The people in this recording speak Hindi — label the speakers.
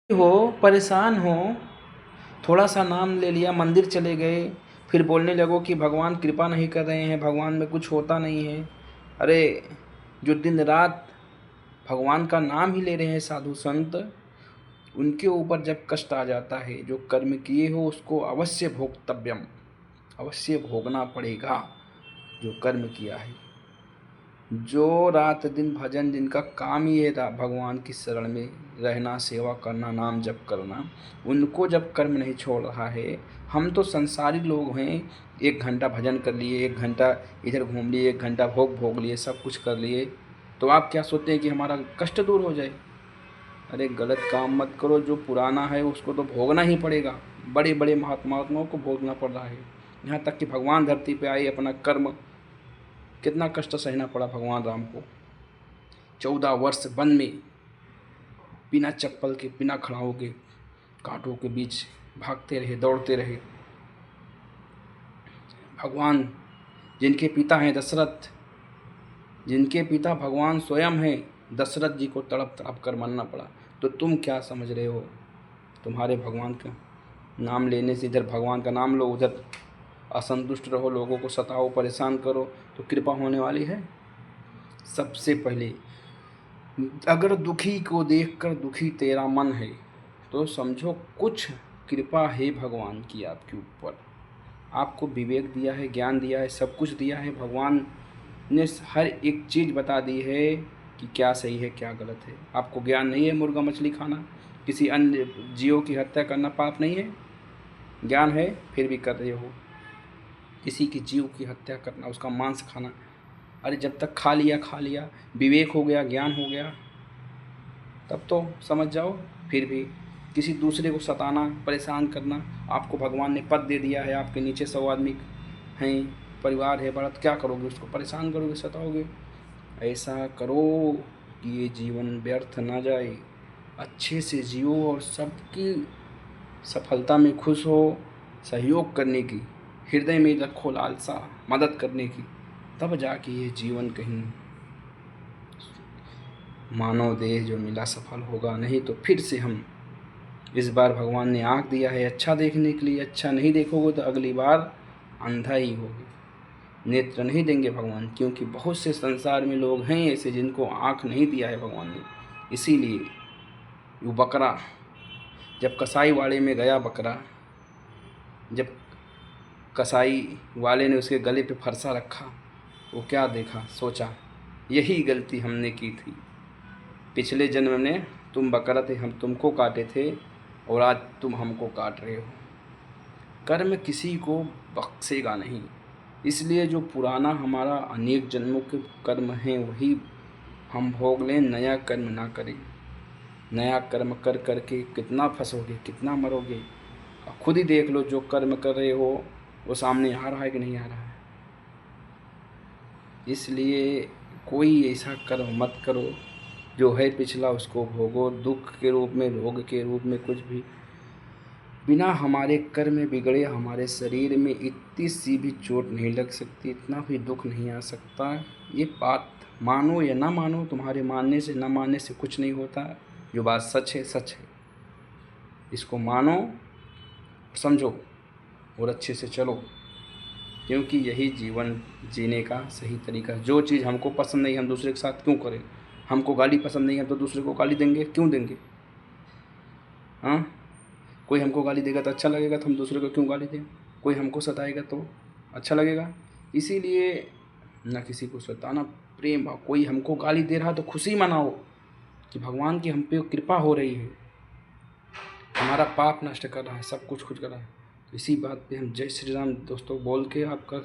Speaker 1: हो, परेशान हो, थोड़ा सा नाम ले लिया, मंदिर चले गए, फिर बोलने लगो कि भगवान कृपा नहीं कर रहे हैं, भगवान में कुछ होता नहीं है। अरे, जो दिन रात भगवान का नाम ही ले रहे हैं साधु संत, उनके ऊपर जब कष्ट आ जाता है, जो कर्म किए हो उसको अवश्य भोक्तव्यम, अवश्य भोगना पड़ेगा जो कर्म किया है। जो रात दिन भजन, जिनका काम ही है भगवान की शरण में रहना, सेवा करना, नाम जप करना, उनको जब कर्म नहीं छोड़ रहा है, हम तो संसारी लोग हैं, 1 घंटा भजन कर लिए, 1 घंटा इधर घूम लिए, 1 घंटा भोग भोग लिए, सब कुछ कर लिए, तो आप क्या सोचते हैं कि हमारा कष्ट दूर हो जाए? अरे गलत काम मत करो, जो पुराना है उसको तो भोगना ही पड़ेगा। बड़े बड़े महात्माओं को भोगना पड़ रहा है, यहाँ तक कि भगवान धरती पे आए, अपना कर्म, कितना कष्ट सहना पड़ा भगवान राम को। 14 वर्ष वन में बिना चप्पल के, बिना खड़ाओं के, कांटों के बीच भागते रहे, दौड़ते रहे। भगवान, जिनके पिता हैं दशरथ, जिनके पिता भगवान स्वयं हैं, दशरथ जी को तड़प तड़प कर मरना पड़ा। तो तुम क्या समझ रहे हो? तुम्हारे भगवान का नाम लेने से, इधर भगवान का नाम लो, उधर असंतुष्ट रहो, लोगों को सताओ, परेशान करो, तो कृपा होने वाली है? सबसे पहले, अगर दुखी को देखकर दुखी तेरा मन है, तो समझो कुछ कृपा है भगवान की आपके ऊपर। आपको विवेक दिया है, ज्ञान दिया है, सब कुछ दिया है। भगवान ने हर एक चीज़ बता दी है कि क्या सही है, क्या गलत है। आपको ज्ञान नहीं है मुर्गा मछली खाना, किसी अन्य जीवों की हत्या करना पाप नहीं है? ज्ञान है फिर भी कर रहे हो। किसी की जीव की हत्या करना, उसका मांस खाना, अरे जब तक खा लिया, विवेक हो गया, ज्ञान हो गया, तब तो समझ जाओ। फिर भी किसी दूसरे को सताना, परेशान करना, आपको भगवान ने पद दे दिया है, आपके नीचे 100 आदमी हैं, परिवार है बड़ा, तो क्या करोगे? उसको परेशान करोगे, सताओगे? ऐसा करो कि ये जीवन व्यर्थ ना जाए, अच्छे से जियो और सबकी सफलता में खुश हो, सहयोग करने की हृदय में रखो लालसा, मदद करने की, तब जाके ये जीवन कहीं मानव देह जो मिला सफल होगा। नहीं तो फिर से हम, इस बार भगवान ने आँख दिया है अच्छा देखने के लिए, अच्छा नहीं देखोगे तो अगली बार अंधा ही होगे, नेत्र नहीं देंगे भगवान। क्योंकि बहुत से संसार में लोग हैं ऐसे जिनको आँख नहीं दिया है भगवान ने। इसीलिए वो बकरा, जब कसाई वाले में गया बकरा, जब कसाई वाले ने उसके गले पे फरसा रखा, वो क्या देखा, सोचा यही गलती हमने की थी, पिछले जन्म में तुम बकरा थे, हम तुमको काटे थे, और आज तुम हमको काट रहे हो। कर्म किसी को बख्शेगा नहीं, इसलिए जो पुराना हमारा अनेक जन्मों के कर्म हैं वही हम भोग लें, नया कर्म ना करें। नया कर्म कर करके कितना फंसोगे, कितना मरोगे। खुद ही देख लो, जो कर्म कर रहे हो वो सामने आ रहा है कि नहीं आ रहा है। इसलिए कोई ऐसा कर्म मत करो, जो है पिछला उसको भोगो, दुख के रूप में, रोग के रूप में, कुछ भी। बिना हमारे कर्म बिगड़े हमारे शरीर में इतनी सी भी चोट नहीं लग सकती, इतना भी दुख नहीं आ सकता। ये बात मानो या ना मानो, तुम्हारे मानने से ना मानने से कुछ नहीं होता। जो बात सच है सच है, इसको मानो, समझो और अच्छे से चलो, क्योंकि यही जीवन जीने का सही तरीका है। जो चीज़ हमको पसंद नहीं हम दूसरे के साथ क्यों करें? हमको गाली पसंद नहीं है तो दूसरे को गाली देंगे, क्यों देंगे? हाँ, कोई हमको गाली देगा तो अच्छा लगेगा, तो हम दूसरे को क्यों गाली दें? कोई हमको सताएगा तो अच्छा लगेगा। इसीलिए ना किसी को सताना, प्रेम भाव। कोई हमको गाली दे रहा तो खुशी मनाओ कि भगवान की हम पे कृपा हो रही है, हमारा पाप नष्ट कर रहा है, सब कुछ कर रहा है। तो इसी बात पे हम जय श्री राम दोस्तों बोल के आपका